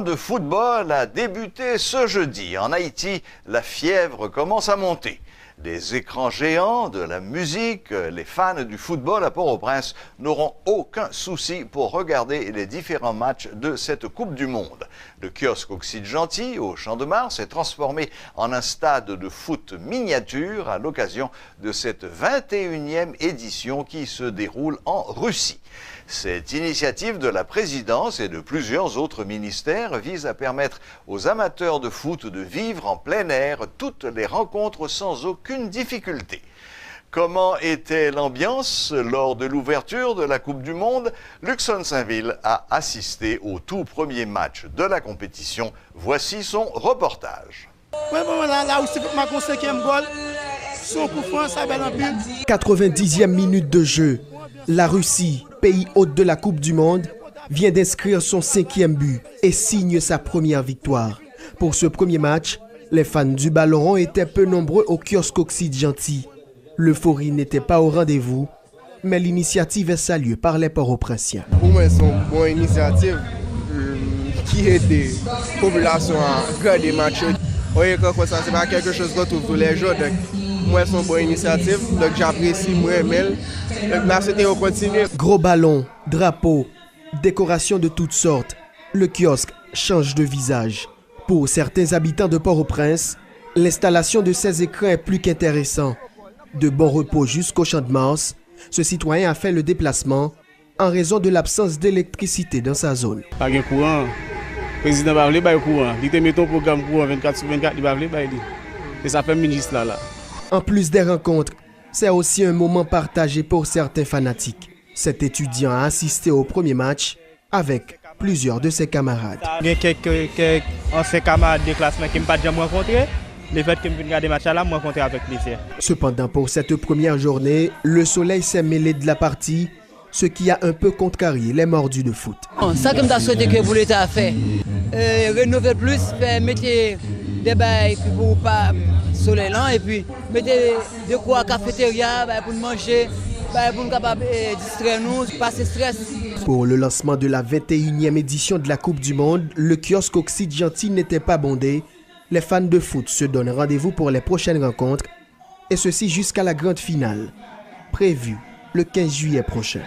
De football a débuté ce jeudi. En Haïti, la fièvre commence à monter. Des écrans géants, de la musique, les fans du football à Port-au-Prince n'auront aucun souci pour regarder les différents matchs de cette Coupe du Monde. Le kiosque Auxide-Gentil, au Champ-de-Mars, est transformé en un stade de foot miniature à l'occasion de cette 21e édition qui se déroule en Russie. Cette initiative de la présidence et de plusieurs autres ministères vise à permettre aux amateurs de foot de vivre en plein air toutes les rencontres sans aucune difficulté. Comment était l'ambiance lors de l'ouverture de la Coupe du Monde? Luxon Saint-Ville a assisté au tout premier match de la compétition. Voici son reportage. 90e minute de jeu. La Russie, pays hôte de la Coupe du Monde, vient d'inscrire son 5e but et signe sa première victoire. Pour ce premier match, les fans du ballon rond étaient peu nombreux au kiosque Auxide-Gentil. L'euphorie n'était pas au rendez-vous, mais l'initiative est saluée par les Port-au-Prinsiens. Pour moi, c'est une bonne initiative qui aide les populations à regarder les matchs. Ce n'est pas quelque chose qu'on trouve tous les jours. Moi, c'est une bonne initiative, donc j'apprécie, moi, Emile. Donc là, c'était au continuer. Gros ballons, drapeaux, décorations de toutes sortes. Le kiosque change de visage. Pour certains habitants de Port-au-Prince, l'installation de ces écrans est plus qu'intéressant. De bon repos jusqu'au Champ-de-Mars, ce citoyen a fait le déplacement en raison de l'absence d'électricité dans sa zone. Pas de courant. Le président va aller au courant. Il te met ton programme courant 24/24, il va aller. Et ça fait ministre là. En plus des rencontres, c'est aussi un moment partagé pour certains fanatiques. Cet étudiant a assisté au premier match avec plusieurs de ses camarades. Il y a quelques anciens camarades de classe qui ne m'ont pas déjà rencontré. Le fait que je regarde des matchs là, je rencontré avec plaisir. Cependant, pour cette première journée, le soleil s'est mêlé de la partie, ce qui a un peu contrarié les mordus de foot. Ça que je souhaité que vous l'État a fait, rénover plus, mettre des bails pour pas soleil là, et puis mettre de quoi cafétéria pour manger, pour nous capables distraire nous, passer stress. Pour le lancement de la 21e édition de la Coupe du Monde, le kiosque Auxide-Gentil n'était pas bondé. Les fans de foot se donnent rendez-vous pour les prochaines rencontres, et ceci jusqu'à la grande finale, prévue le 15 juillet prochain.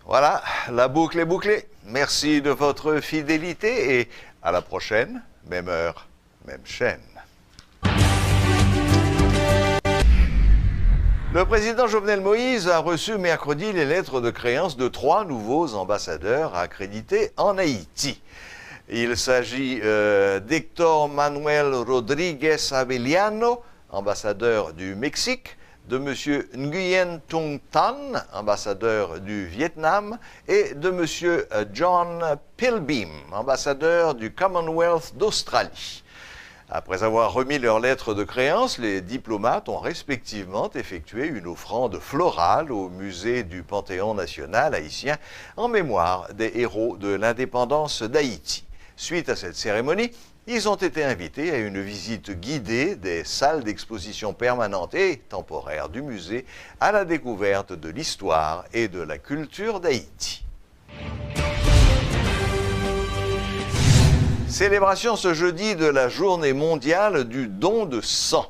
Voilà, la boucle est bouclée. Merci de votre fidélité et à la prochaine, même heure, même chaîne. Le président Jovenel Moïse a reçu mercredi les lettres de créance de 3 nouveaux ambassadeurs accrédités en Haïti. Il s'agit d'Héctor Manuel Rodríguez Avellano, ambassadeur du Mexique, de M. Nguyen Tung Tan, ambassadeur du Vietnam, et de M. John Pilbeam, ambassadeur du Commonwealth d'Australie. Après avoir remis leurs lettres de créance, les diplomates ont respectivement effectué une offrande florale au musée du Panthéon national haïtien en mémoire des héros de l'indépendance d'Haïti. Suite à cette cérémonie, ils ont été invités à une visite guidée des salles d'exposition permanentes et temporaires du musée à la découverte de l'histoire et de la culture d'Haïti. Célébration ce jeudi de la journée mondiale du don de sang.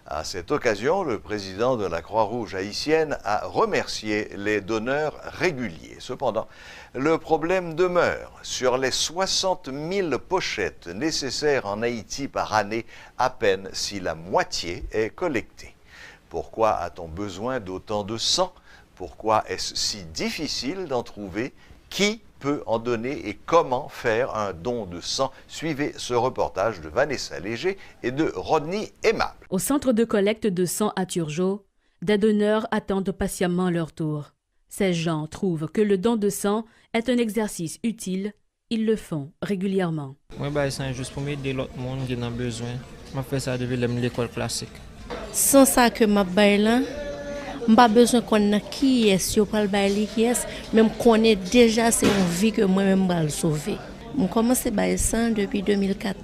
À cette occasion, le président de la Croix-Rouge haïtienne a remercié les donneurs réguliers. Cependant, le problème demeure. Sur les 60 000 pochettes nécessaires en Haïti par année, à peine si la moitié est collectée. Pourquoi a-t-on besoin d'autant de sang? Pourquoi est-ce si difficile d'en trouver? Qui peut en donner et comment faire un don de sang? Suivez ce reportage de Vanessa Léger et de Rodney Aimable. Au centre de collecte de sang à Turgeau, des donneurs attendent patiemment leur tour. Ces gens trouvent que le don de sang est un exercice utile. Ils le font régulièrement. Moi, c'est juste pour m'aider l'autre monde qui en a besoin. Je fais ça depuis l'école classique. Sans ça que je fais là, je n'ai pas besoin de connaître qui est, si je parle de qui est, même connaît déjà c'est une vie que moi-même je vais sauver. Je commence à ça depuis 2004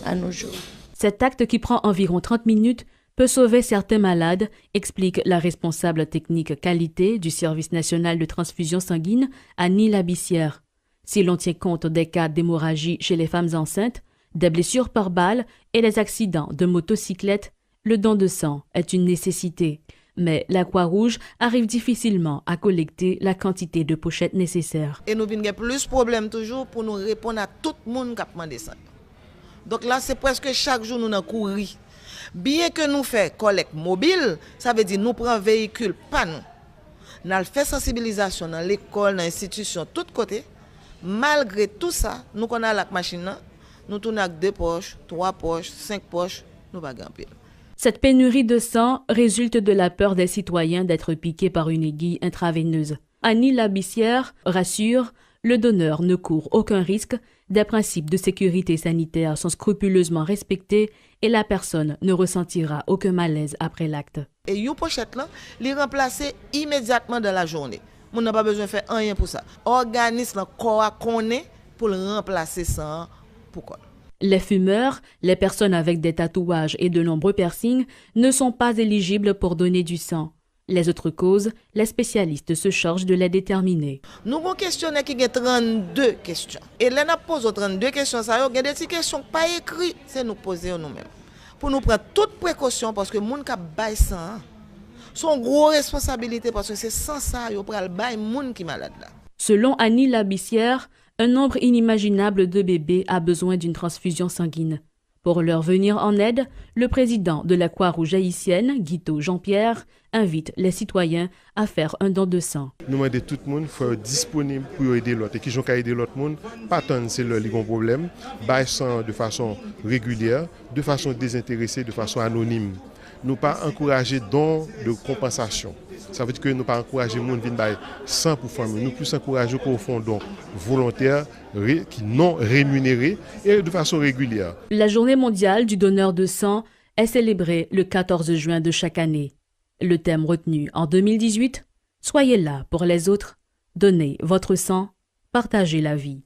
à nos jours. Cet acte qui prend environ 30 minutes peut sauver certains malades, explique la responsable technique qualité du Service national de transfusion sanguine, Annie Labissière. Si l'on tient compte des cas d'hémorragie chez les femmes enceintes, des blessures par balle et des accidents de motocyclette, le don de sang est une nécessité. Mais la Croix-Rouge arrive difficilement à collecter la quantité de pochettes nécessaires. Et nous avons plus de problèmes toujours pour nous répondre à tout le monde qui a demandé ça. Donc là, c'est presque chaque jour nous avons couru. Bien que nous faisons collecte mobile, ça veut dire nous prenons un véhicule, pas nous. Nous avons fait sensibilisation dans l'école, dans l'institution, de tous côtés. Malgré tout ça, nous connaissons la machine, nous tournons avec 2 poches, 3 poches, 5 poches, nous ne pile. Cette pénurie de sang résulte de la peur des citoyens d'être piqués par une aiguille intraveineuse. Annie Labissière rassure, le donneur ne court aucun risque, des principes de sécurité sanitaire sont scrupuleusement respectés et la personne ne ressentira aucun malaise après l'acte. Et une pochette là, les remplacer immédiatement dans la journée. On n'a pas besoin de faire rien pour ça. Organisme corps connaît pour le remplacer ça. Pourquoi? Les fumeurs, les personnes avec des tatouages et de nombreux piercings ne sont pas éligibles pour donner du sang. Les autres causes, les spécialistes se chargent de les déterminer. Nous avons questionné qui a 32 questions. Et là, nous posons 32 questions. Il y a des petites questions pas écrites. C'est nous poser nous-mêmes. Pour nous prendre toutes précautions parce que les gens qui baillent sang sont une grosse responsabilité parce que c'est sans ça qu'ils prennent le bail les gens qui sont malades. Selon Annie Labissière, un nombre inimaginable de bébés a besoin d'une transfusion sanguine. Pour leur venir en aide, le président de la Croix-Rouge haïtienne, Guito Jean-Pierre, invite les citoyens à faire un don de sang. Nous demandons tout le monde faut être disponible pour aider l'autre. Et qui ont aider l'autre monde, pas attendre c'est le problème, bailler sang de façon régulière, de façon désintéressée, de façon anonyme. Nous pas encourager don de compensation. Ça veut dire que nous pas encourager les gens à venir sans pour famille. Nous plus encourager qu'on font don volontaire, qui non rémunéré et de façon régulière. La journée mondiale du donneur de sang est célébrée le 14 juin de chaque année. Le thème retenu en 2018, soyez là pour les autres, donnez votre sang, partagez la vie.